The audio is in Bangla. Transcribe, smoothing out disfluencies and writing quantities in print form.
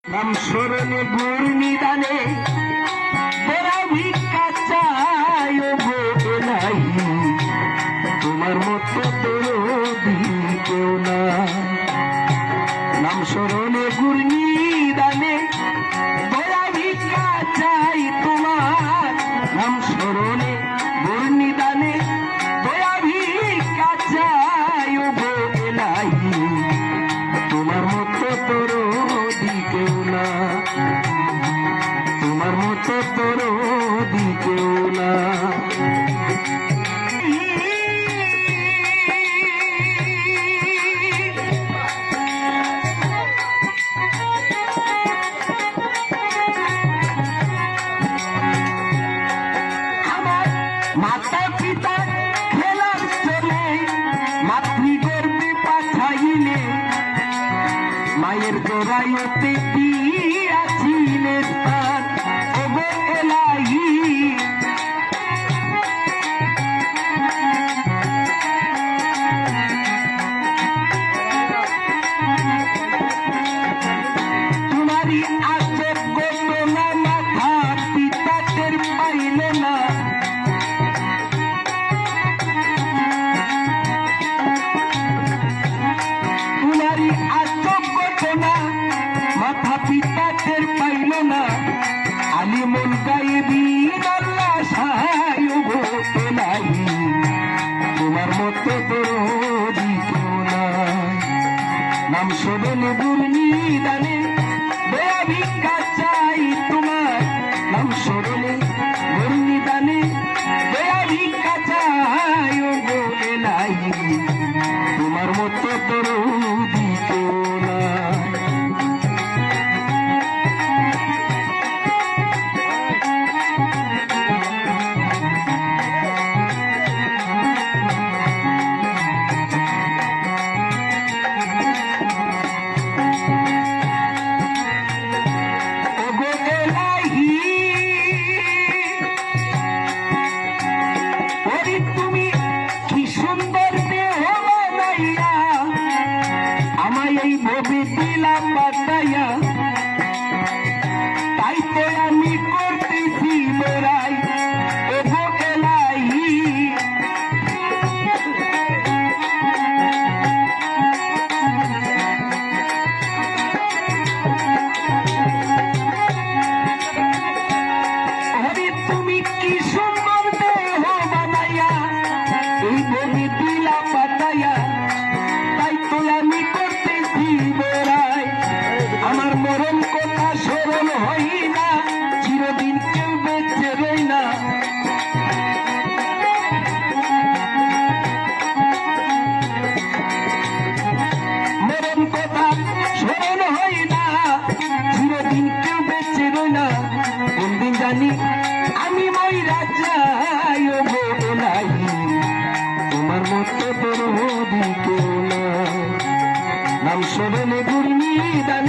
নাম স্মরণে গুর নিদানে তোরা ভিক্ষা চাই ভোগে নাই তোমার মতো দরদি কেউ না। নাম স্মরণে গুর নিদানে তোরা ভিক্ষা চাই তোমার নাম স্মরণে গুর নিদানে তোরা ভিক্ষা চাই ভোগে নাই তোমার মতো দরদি কেউ না তোমার মতো দরদি কেউ না। আমার মাতা পিতা খেলার চলে মাতৃগর্ভে পাঠাইলে মায়ের গোড়াইতে দিয়াছিলে স্থান ওগো এলাহি তোমারই আছে গোপনা মাথা পিতা টের পাইল না তোমারই আছে গোপনা মাথা পিতা টের পাইল না আলিমুল গায়েবিন আল্লাহ সাহায় গো এলাহি তোমার মতো দরদি কেউ নাই। নাম স্মরণে গুর নিদানে দয়া ভিক্ষা চাই তোমার নাম স্মরণে গুর নিদানে দয়া ভিক্ষা চাই গো এলাহি তোমার মতো দরদি কেউ নাই। ওগো এলাহি ওরে তুমি কি সুন্দর দেহ বানাইয়া আমায় এই ভবে দিলা পাতাইয়া তাই তো আমি করতেছি বেড়াই ওগো এলাহি ওরে তুমি কি সুন্দর দেহ বানাইয়া এই ভবে দিলা পাতাইয়া তাই তো আমি করতেছি বেড়াই আমার মরণ কথা স্মরণ হই না চিরদিন কেউ বেঁচে রই না মরণ কথা স্মরণ হই না চিরদিন কেউ বেঁচে রই না কোনদিন জানি আমি মইরা যাই ওগো এলাহি তোমার মতো দরদি কেউ না। নাম স্মরণে গুর নিদানে